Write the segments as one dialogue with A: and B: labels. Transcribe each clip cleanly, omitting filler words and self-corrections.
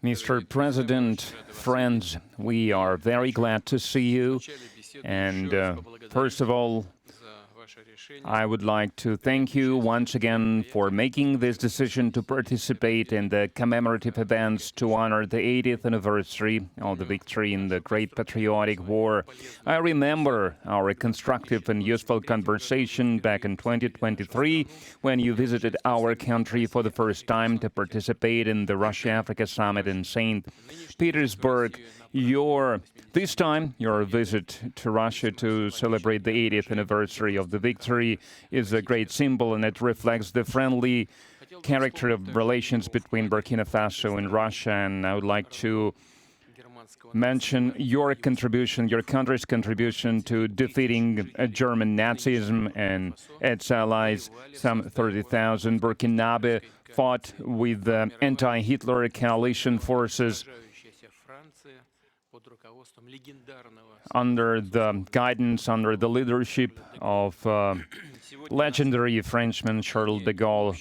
A: Mr. President, friends, we are very glad to see you. And first of all, I would like to thank you once again for making this decision to participate in the commemorative events to honor the 80th anniversary of the victory in the Great Patriotic War. I remember our constructive and useful conversation back in 2023 when you visited our country for the first time to participate in the Russia-Africa Summit in St. Petersburg. This time, your visit to Russia to celebrate the 80th anniversary of the victory is a great symbol, and it reflects the friendly character of relations between Burkina Faso and Russia. And I would like to mention your contribution, your country's contribution to defeating German Nazism and its allies. Some 30,000 Burkinabe fought with the anti-Hitler coalition forces under the guidance, under the leadership of legendary Frenchman Charles de Gaulle.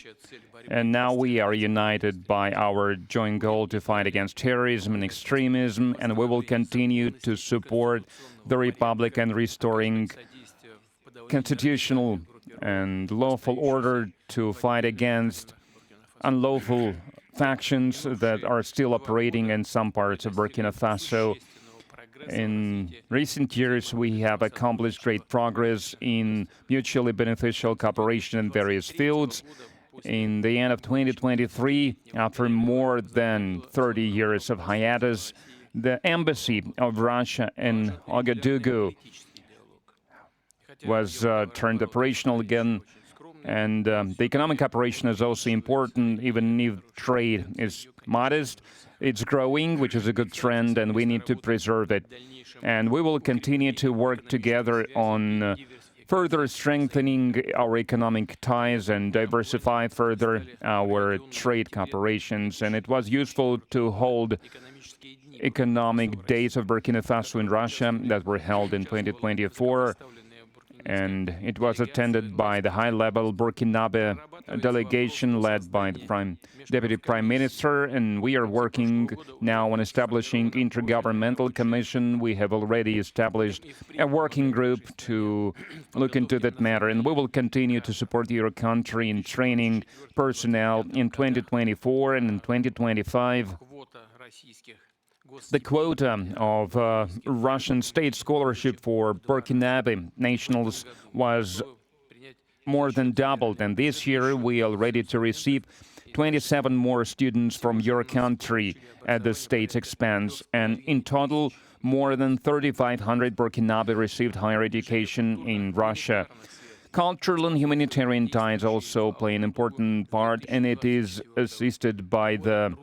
A: And now we are united by our joint goal to fight against terrorism and extremism, and we will continue to support the Republic and restoring constitutional and lawful order, to fight against unlawful factions that are still operating in some parts of Burkina Faso. In recent years, we have accomplished great progress in mutually beneficial cooperation in various fields. In the end of 2023, after more than 30 years of hiatus, the embassy of Russia in Ouagadougou was turned operational again. And the economic cooperation is also important, even if trade is modest. It's growing, which is a good trend, and we need to preserve it. And we will continue to work together on further strengthening our economic ties and diversify further our trade cooperations. And it was useful to hold economic days of Burkina Faso in Russia that were held in 2024. And it was attended by the high-level Burkinabe delegation led by the Deputy Prime Minister, and we are working now on establishing intergovernmental commission. We have already established a working group to look into that matter, and we will continue to support your country in training personnel in 2024 and in 2025. The quota of Russian state scholarship for Burkinabe nationals was more than doubled, and this year we are ready to receive 27 more students from your country at the state's expense, and in total, more than 3,500 Burkinabe received higher education in Russia. Cultural and humanitarian ties also play an important part, and it is assisted by the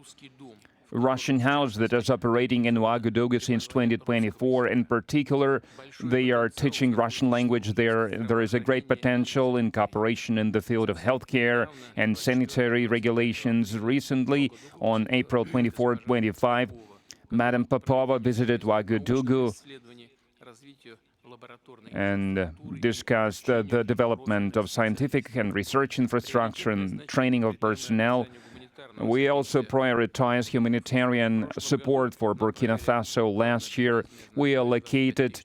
A: Russian house that is operating in Ouagadougou since 2024. In particular, they are teaching Russian language there. There is a great potential in cooperation in the field of healthcare and sanitary regulations. Recently, on April 24-25, Madam Popova visited Ouagadougou and discussed the development of scientific and research infrastructure and training of personnel. We also prioritize humanitarian support for Burkina Faso. Last year, we allocated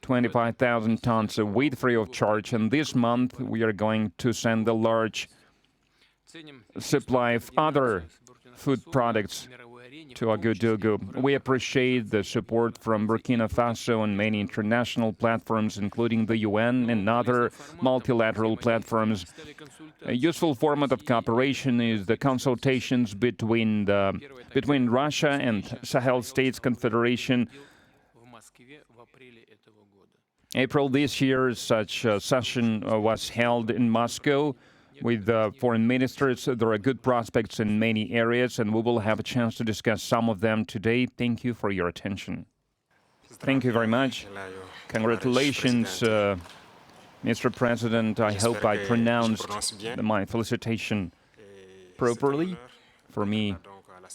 A: 25,000 tons of wheat free of charge, and this month we are going to send a large supply of other food products to Ouagadougou. We appreciate the support from Burkina Faso and many international platforms, including the UN and other multilateral platforms. A useful format of cooperation is the consultations between Russia and Sahel States Confederation. April this year, such a session was held in Moscow with foreign ministers. There are good prospects in many areas, and we will have a chance to discuss some of them today. Thank you for your attention. Thank you very much. Congratulations, Mr. President. I hope I pronounced my felicitation properly. For me,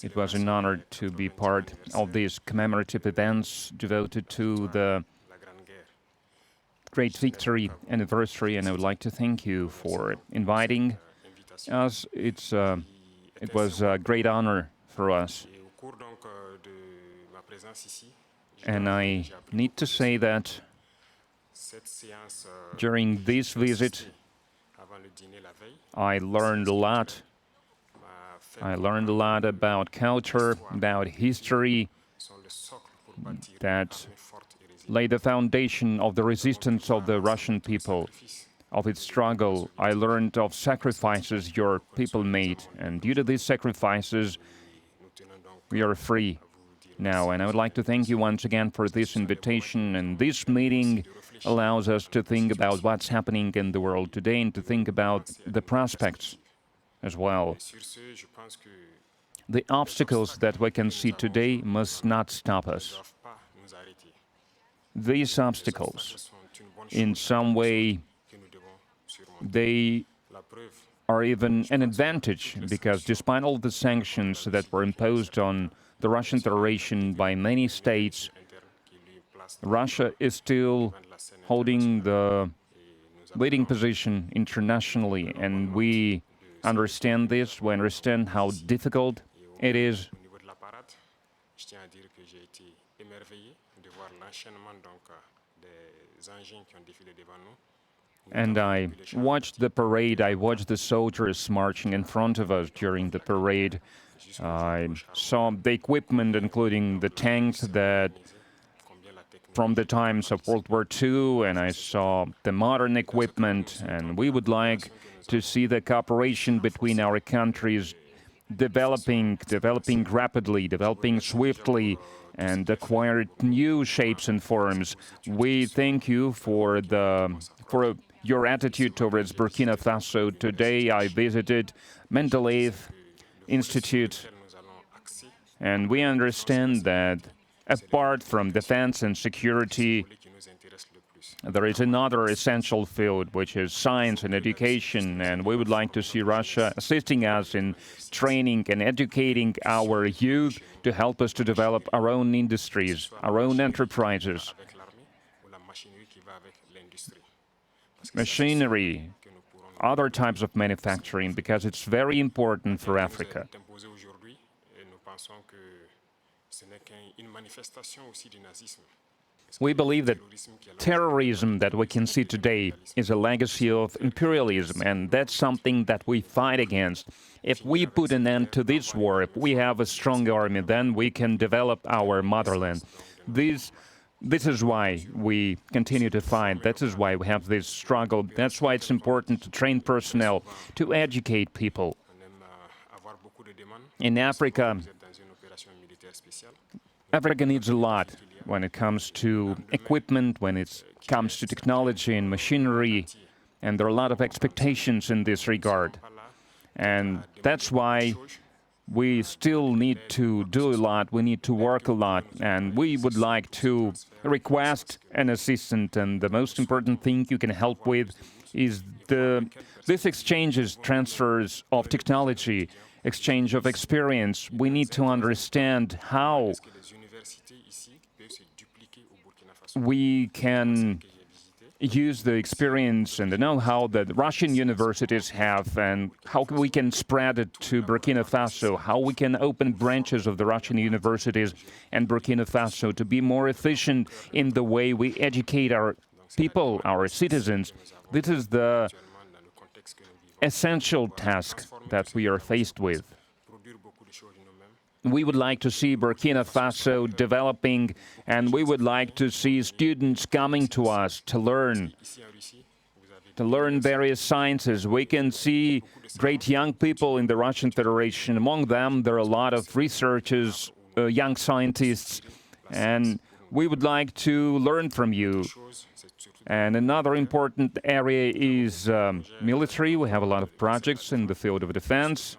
A: it was an honor to be part of these commemorative events devoted to the great victory anniversary, and I would like to thank you for inviting us. It's It was a great honor for us. And I need to say that during this visit, I learned a lot. I learned a lot about culture, about history, that laid the foundation of the resistance of the Russian people, of its struggle. I learned of sacrifices your people made, and due to these sacrifices, we are free now. And I would like to thank you once again for this invitation, and this meeting allows us to think about what's happening in the world today and to think about the prospects as well. The obstacles that we can see today must not stop us. These obstacles, in some way, they are even an advantage, because despite all the sanctions that were imposed on the Russian Federation by many states, Russia is still holding the leading position internationally, and we understand this, we understand how difficult it is. And I watched the parade, I watched the soldiers marching in front of us during the parade. I saw the equipment, including the tanks that from the times of World War II, and I saw the modern equipment, and we would like to see the cooperation between our countries developing rapidly, developing swiftly, and acquire new shapes and forms. We thank you for your attitude towards Burkina Faso. Today I visited Mendeleev Institute, and we understand that apart from defense and security, there is another essential field, which is science and education, and we would like to see Russia assisting us in training and educating our youth to help us to develop our own industries, our own enterprises. Machinery, other types of manufacturing, because it's very important for Africa. We believe that terrorism that we can see today is a legacy of imperialism, and that's something that we fight against. If we put an end to this war, if we have a strong army, then we can develop our motherland. This is why we continue to fight. That is why we have this struggle. That's why it's important to train personnel, to educate people. In Africa, Africa needs a lot when it comes to equipment, when it comes to technology and machinery, and there are a lot of expectations in this regard. And that's why we still need to do a lot, we need to work a lot, and we would like to request an assistant, and the most important thing you can help with is this exchanges, transfers of technology, exchange of experience. We need to understand how we can use the experience and the know-how that Russian universities have, and how we can spread it to Burkina Faso, how we can open branches of the Russian universities and Burkina Faso to be more efficient in the way we educate our people, our citizens. This is the essential task that we are faced with. We would like to see Burkina Faso developing, and we would like to see students coming to us to learn various sciences. We can see great young people in the Russian Federation. Among them, there are a lot of researchers, young scientists, and we would like to learn from you. And another important area is military. We have a lot of projects in the field of defense.